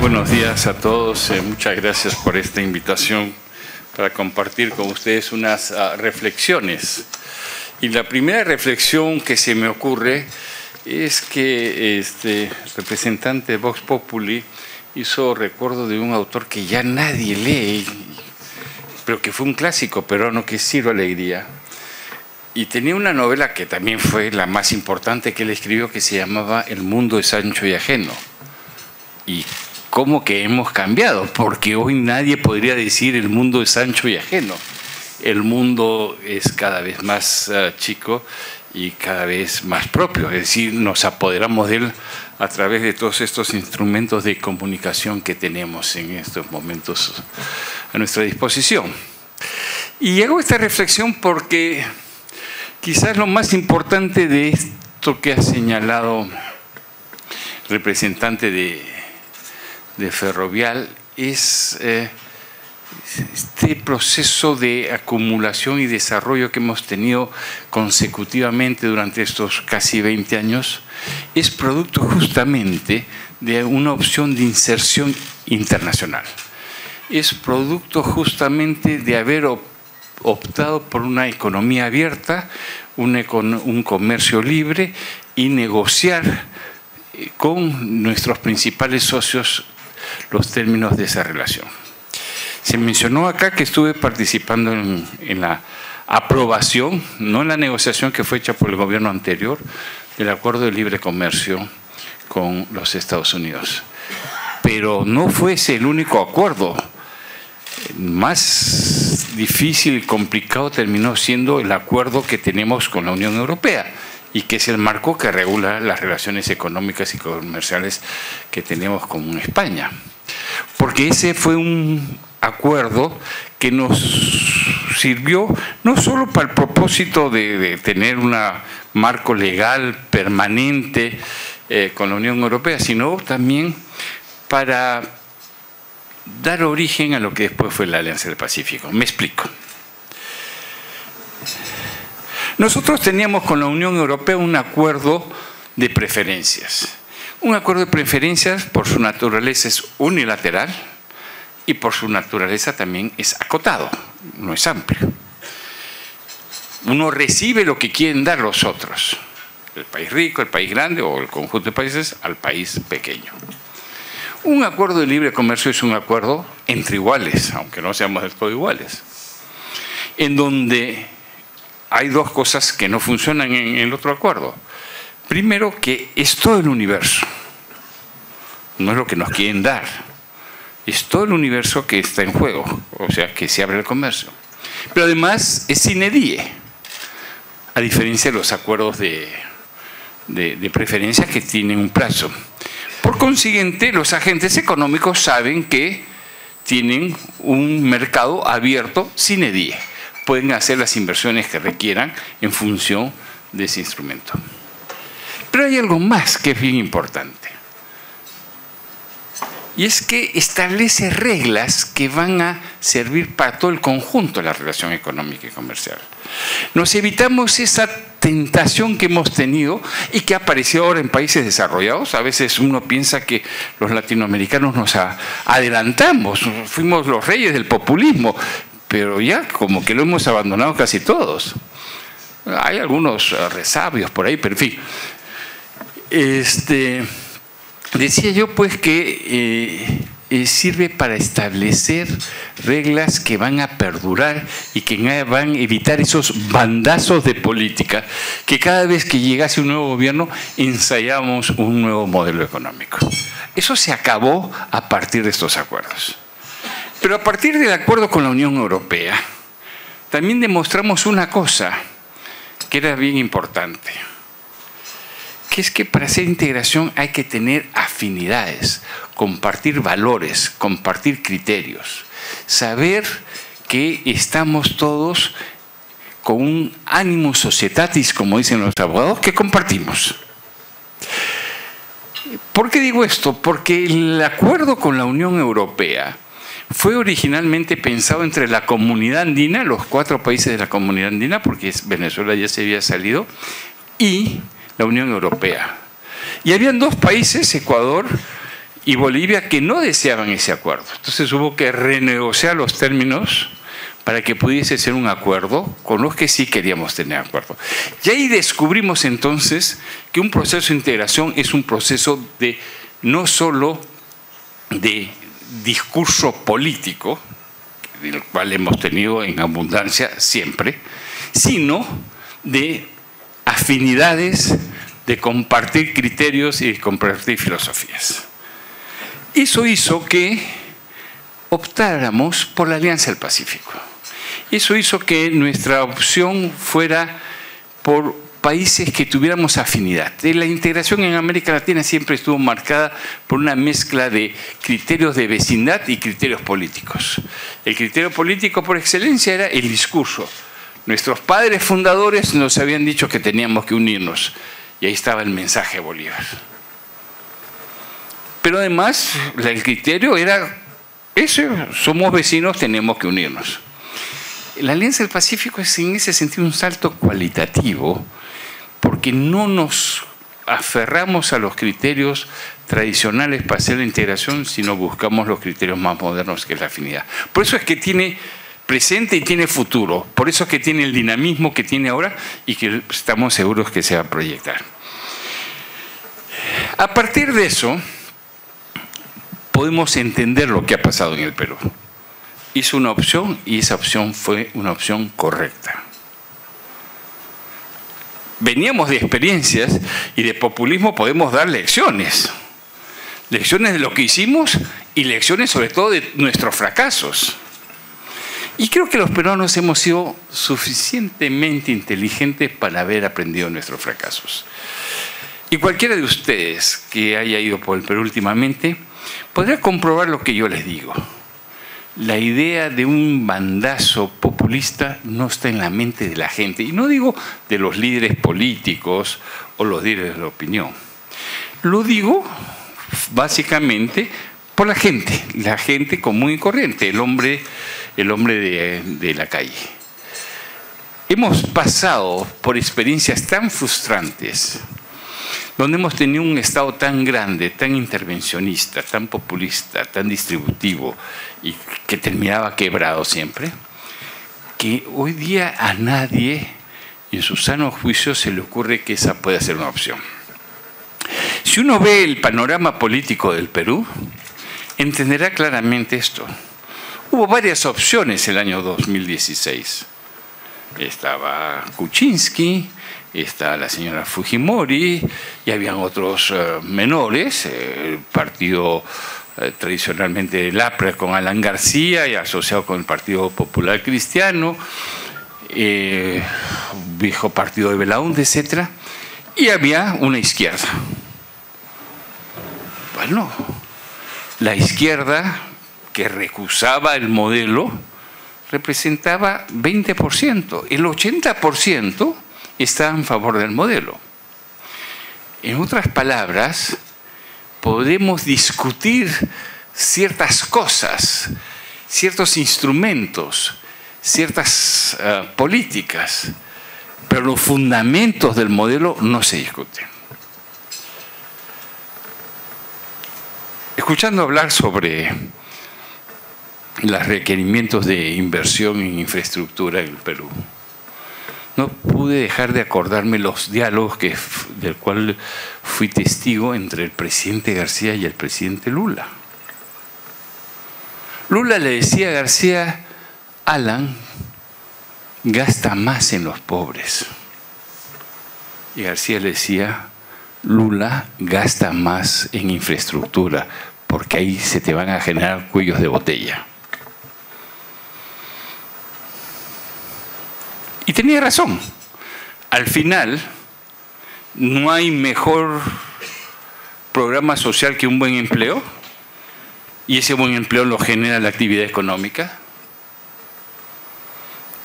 Buenos días a todos. Muchas gracias por esta invitación para compartir con ustedes unas reflexiones. Y la primera reflexión que se me ocurre es que el representante de Vox Populi hizo recuerdo de un autor que ya nadie lee, pero que fue un clásico peruano, que es Ciro Alegría. Y tenía una novela que también fue la más importante que él escribió, que se llamaba El mundo es ancho y ajeno. Y cómo que hemos cambiado, porque hoy nadie podría decir el mundo es ancho y ajeno. El mundo es cada vez más chico y cada vez más propio, es decir, nos apoderamos de él a través de todos estos instrumentos de comunicación que tenemos en estos momentos a nuestra disposición. Y hago esta reflexión porque quizás lo más importante de esto que ha señalado el representante de Ferrovial es este proceso de acumulación y desarrollo que hemos tenido consecutivamente durante estos casi 20 años, es producto justamente de una opción de inserción internacional. Es producto justamente de haber optado por una economía abierta, un comercio libre y negociar con nuestros principales socios los términos de esa relación. Se mencionó acá que estuve participando en la aprobación, no en la negociación que fue hecha por el gobierno anterior, del acuerdo de libre comercio con los Estados Unidos. Pero no fue ese el único acuerdo. Más difícil y complicado terminó siendo el acuerdo que tenemos con la Unión Europea, y que es el marco que regula las relaciones económicas y comerciales que tenemos con España. Porque ese fue un acuerdo que nos sirvió no solo para el propósito de tener un marco legal permanente con la Unión Europea, sino también para dar origen a lo que después fue la Alianza del Pacífico. Me explico. Nosotros teníamos con la Unión Europea un acuerdo de preferencias. Un acuerdo de preferencias, por su naturaleza, es unilateral y por su naturaleza también es acotado, no es amplio. Uno recibe lo que quieren dar los otros, el país rico, el país grande o el conjunto de países al país pequeño. Un acuerdo de libre comercio es un acuerdo entre iguales, aunque no seamos del todo iguales, en donde hay dos cosas que no funcionan en el otro acuerdo. Primero, que es todo el universo. No es lo que nos quieren dar. Es todo el universo que está en juego. O sea, que se abre el comercio. Pero además es sine die. A diferencia de los acuerdos de preferencia que tienen un plazo. Por consiguiente, los agentes económicos saben que tienen un mercado abierto sine die. Pueden hacer las inversiones que requieran en función de ese instrumento. Pero hay algo más que es bien importante. Y es que establece reglas que van a servir para todo el conjunto de la relación económica y comercial. Nos evitamos esa tentación que hemos tenido y que ha aparecido ahora en países desarrollados. A veces uno piensa que los latinoamericanos nos adelantamos, fuimos los reyes del populismo, pero ya como que lo hemos abandonado casi todos. Hay algunos resabios por ahí, pero en fin. Decía yo pues que sirve para establecer reglas que van a perdurar y que van a evitar esos bandazos de política que cada vez que llegase un nuevo gobierno ensayamos un nuevo modelo económico. Eso se acabó a partir de estos acuerdos. Pero a partir del acuerdo con la Unión Europea, también demostramos una cosa que era bien importante, que es que para hacer integración hay que tener afinidades, compartir valores, compartir criterios, saber que estamos todos con un animus societatis, como dicen los abogados, que compartimos. ¿Por qué digo esto? Porque el acuerdo con la Unión Europea fue originalmente pensado entre la comunidad andina, los 4 países de la comunidad andina, porque Venezuela ya se había salido, y la Unión Europea. Y habían 2 países, Ecuador y Bolivia que no deseaban ese acuerdo. Entonces hubo que renegociar los términos para que pudiese ser un acuerdo con los que sí queríamos tener acuerdo. Y ahí descubrimos entonces que un proceso de integración es un proceso de no solo de discurso político, del cual hemos tenido en abundancia siempre, sino de afinidades, de compartir criterios y de compartir filosofías. Eso hizo que optáramos por la Alianza del Pacífico. Eso hizo que nuestra opción fuera por países que tuviéramos afinidad. La integración en América Latina siempre estuvo marcada por una mezcla de criterios de vecindad y criterios políticos. El criterio político por excelencia era el discurso. Nuestros padres fundadores nos habían dicho que teníamos que unirnos, y ahí estaba el mensaje de Bolívar. Pero además, el criterio era ese: somos vecinos, tenemos que unirnos. La Alianza del Pacífico es en ese sentido un salto cualitativo, porque no nos aferramos a los criterios tradicionales para hacer la integración, sino buscamos los criterios más modernos, que es la afinidad. Por eso es que tiene presente y tiene futuro. Por eso es que tiene el dinamismo que tiene ahora y que estamos seguros que se va a proyectar. A partir de eso, podemos entender lo que ha pasado en el Perú. Hizo una opción y esa opción fue una opción correcta. Veníamos de experiencias y de populismo podemos dar lecciones. Lecciones de lo que hicimos y lecciones sobre todo de nuestros fracasos. Y creo que los peruanos hemos sido suficientemente inteligentes para haber aprendido nuestros fracasos. Y cualquiera de ustedes que haya ido por el Perú últimamente podrá comprobar lo que yo les digo. La idea de un bandazo populista no está en la mente de la gente. Y no digo de los líderes políticos o los líderes de la opinión. Lo digo básicamente por la gente común y corriente, el hombre de la calle. Hemos pasado por experiencias tan frustrantes, donde hemos tenido un Estado tan grande, tan intervencionista, tan populista, tan distributivo y que terminaba quebrado siempre, que hoy día a nadie en su sano juicio se le ocurre que esa pueda ser una opción. Si uno ve el panorama político del Perú, entenderá claramente esto. Hubo varias opciones el año 2016. Estaba Kuczynski, está la señora Fujimori, y habían otros menores, el partido tradicionalmente del APRA con Alan García y asociado con el Partido Popular Cristiano, viejo partido de Belaúnde, etc. Y había una izquierda. Bueno, la izquierda que recusaba el modelo representaba 20%, el 80% estaba en favor del modelo. En otras palabras, podemos discutir ciertas cosas, ciertos instrumentos, ciertas políticas, pero los fundamentos del modelo no se discuten. Escuchando hablar sobre los requerimientos de inversión en infraestructura en el Perú, no pude dejar de acordarme los diálogos del cual fui testigo entre el presidente García y el presidente Lula. Lula le decía a García: Alan gasta más en los pobres. Y García le decía: Lula gasta más en infraestructura, porque ahí se te van a generar cuellos de botella. Y tenía razón. Al final, no hay mejor programa social que un buen empleo, y ese buen empleo lo genera la actividad económica.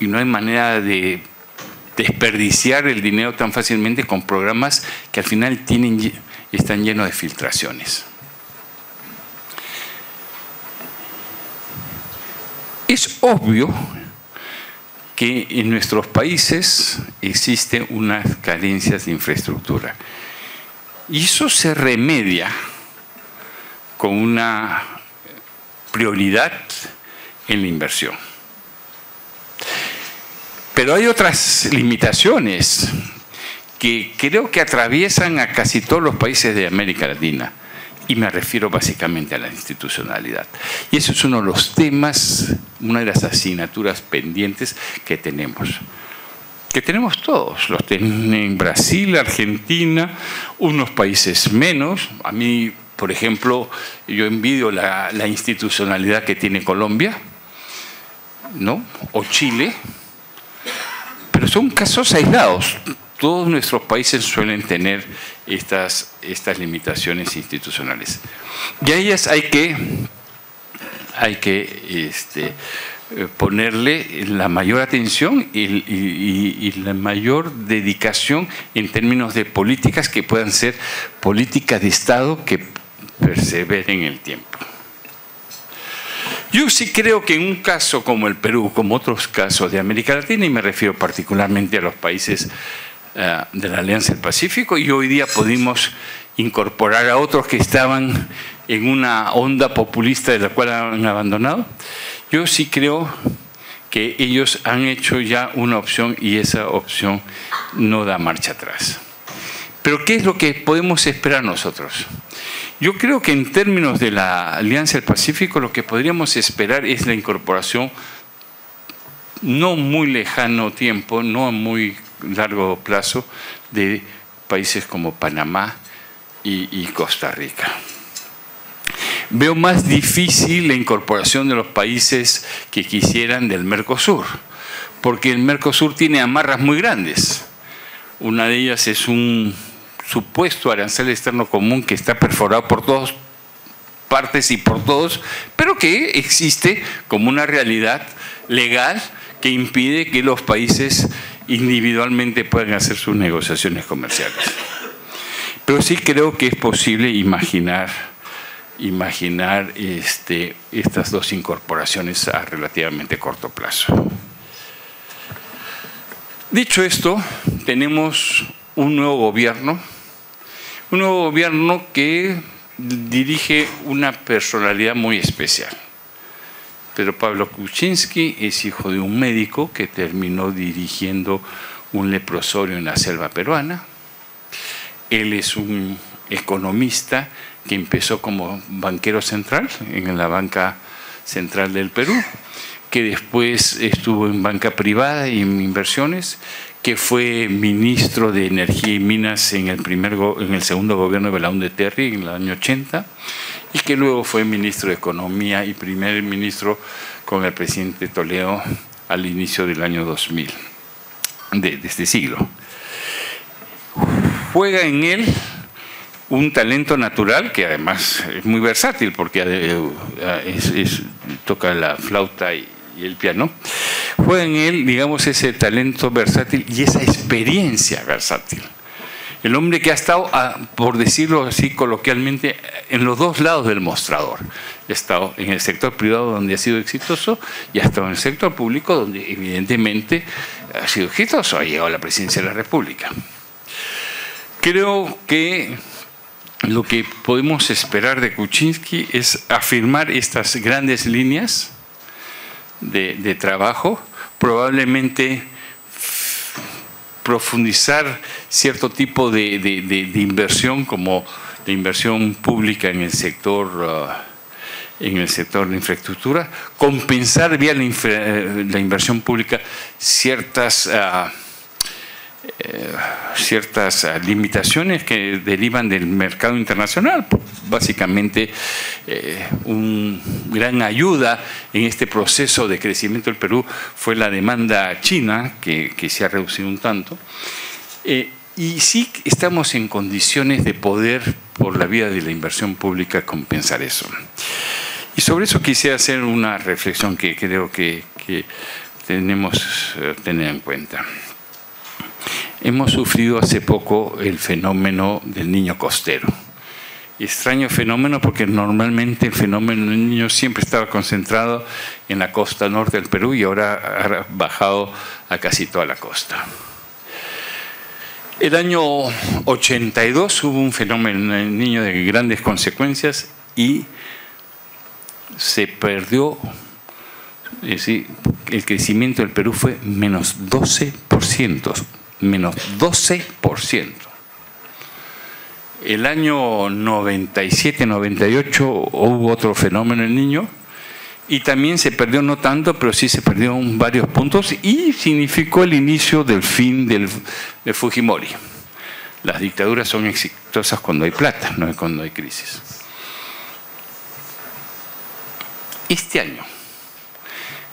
Y no hay manera de desperdiciar el dinero tan fácilmente con programas que al final están llenos de filtraciones. Es obvio que en nuestros países existen unas carencias de infraestructura. Y eso se remedia con una prioridad en la inversión. Pero hay otras limitaciones que creo que atraviesan a casi todos los países de América Latina, y me refiero básicamente a la institucionalidad. Y eso es uno de los temas, una de las asignaturas pendientes que tenemos todos. Los tienen Brasil, Argentina, unos países menos. A mí, por ejemplo, yo envidio la institucionalidad que tiene Colombia, ¿no? O Chile, pero son casos aislados. Todos nuestros países suelen tener estas limitaciones institucionales. Y a ellas hay que ponerle la mayor atención y la mayor dedicación en términos de políticas que puedan ser políticas de Estado que perseveren en el tiempo. Yo sí creo que en un caso como el Perú, como otros casos de América Latina, y me refiero particularmente a los países de la Alianza del Pacífico, y hoy día pudimos incorporar a otros que estaban en una onda populista de la cual han abandonado. Yo sí creo que ellos han hecho ya una opción y esa opción no da marcha atrás. Pero ¿qué es lo que podemos esperar nosotros? Yo creo que en términos de la Alianza del Pacífico lo que podríamos esperar es la incorporación no muy lejano tiempo, no a muy largo plazo, de países como Panamá y Costa Rica. Veo más difícil la incorporación de los países que quisieran del Mercosur, porque el Mercosur tiene amarras muy grandes. Una de ellas es un supuesto arancel externo común que está perforado por todas partes y por todos, pero que existe como una realidad legal que impide que los países individualmente puedan hacer sus negociaciones comerciales. Pero sí creo que es posible imaginar estas dos incorporaciones a relativamente corto plazo. Dicho esto, tenemos un nuevo gobierno que dirige una personalidad muy especial. Pedro Pablo Kuczynski es hijo de un médico que terminó dirigiendo un leprosorio en la selva peruana. Él es un economista que empezó como banquero central en la banca central del Perú, que después estuvo en banca privada y en inversiones, que fue ministro de Energía y Minas en el segundo gobierno de Belaúnde Terry en el año 80, y que luego fue ministro de Economía y primer ministro con el presidente Toledo al inicio del año 2000 de este siglo. Juega en él un talento natural que además es muy versátil porque toca la flauta y el piano. Juega en él, digamos, ese talento versátil y esa experiencia versátil. El hombre que ha estado, por decirlo así coloquialmente, en los dos lados del mostrador. Ha estado en el sector privado donde ha sido exitoso y ha estado en el sector público donde evidentemente ha sido exitoso. Ha llegado a la presidencia de la República. Creo que lo que podemos esperar de Kuczynski es afirmar estas grandes líneas de trabajo, probablemente profundizar cierto tipo de inversión, como la inversión pública en el sector de infraestructura, compensar vía la inversión pública ciertas limitaciones que derivan del mercado internacional. Básicamente, una gran ayuda en este proceso de crecimiento del Perú fue la demanda china, que se ha reducido un tanto. Y sí estamos en condiciones de poder, por la vía de la inversión pública, compensar eso. Y sobre eso quisiera hacer una reflexión que creo que tenemos que tener en cuenta. Hemos sufrido hace poco el fenómeno del niño costero. Extraño fenómeno porque normalmente el fenómeno del niño siempre estaba concentrado en la costa norte del Perú y ahora ha bajado a casi toda la costa. El año 82 hubo un fenómeno del niño de grandes consecuencias y se perdió, es decir, el crecimiento del Perú fue menos 12%, menos 12%. El año 97-98 hubo otro fenómeno en el Niño y también se perdió, no tanto, pero sí se perdió varios puntos y significó el inicio del fin de Fujimori. Las dictaduras son exitosas cuando hay plata, no cuando hay crisis. Este año,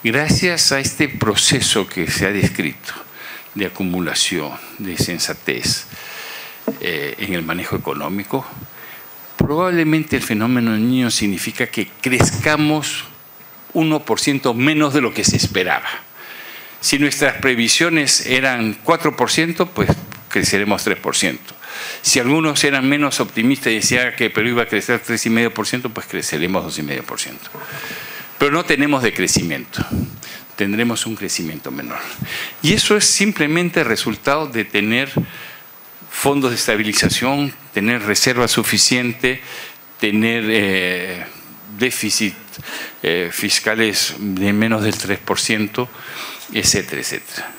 gracias a este proceso que se ha descrito de acumulación, de sensatez en el manejo económico, probablemente el fenómeno del Niño significa que crezcamos 1% menos de lo que se esperaba. Si nuestras previsiones eran 4%, pues creceremos 3%. Si algunos eran menos optimistas y decían que Perú iba a crecer 3,5%, pues creceremos 2,5%. Pero no tenemos decrecimiento, tendremos un crecimiento menor. Y eso es simplemente resultado de tener fondos de estabilización, tener reserva suficiente, tener déficit fiscales de menos del 3%, etcétera, etcétera.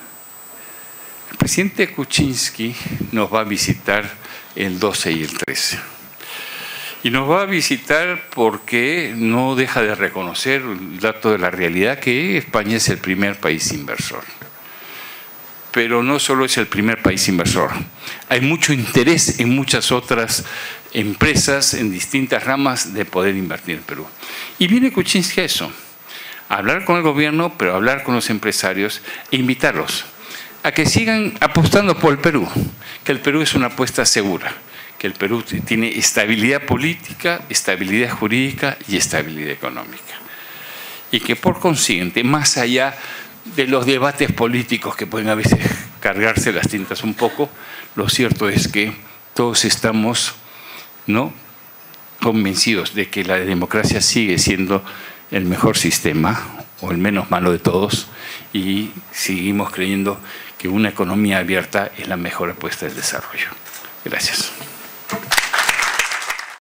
El presidente Kuczynski nos va a visitar el 12 y el 13. Y nos va a visitar porque no deja de reconocer el dato de la realidad que España es el primer país inversor. Pero no solo es el primer país inversor. Hay mucho interés en muchas otras empresas, en distintas ramas, de poder invertir en Perú. Y viene Kuczynski a eso, a hablar con el gobierno, pero a hablar con los empresarios e invitarlos a que sigan apostando por el Perú, que el Perú es una apuesta segura, que el Perú tiene estabilidad política, estabilidad jurídica y estabilidad económica. Y que por consiguiente, más allá de los debates políticos que pueden a veces cargarse las tintas un poco, lo cierto es que todos estamos, ¿no?, convencidos de que la democracia sigue siendo el mejor sistema o el menos malo de todos y seguimos creyendo que una economía abierta es la mejor apuesta del desarrollo. Gracias.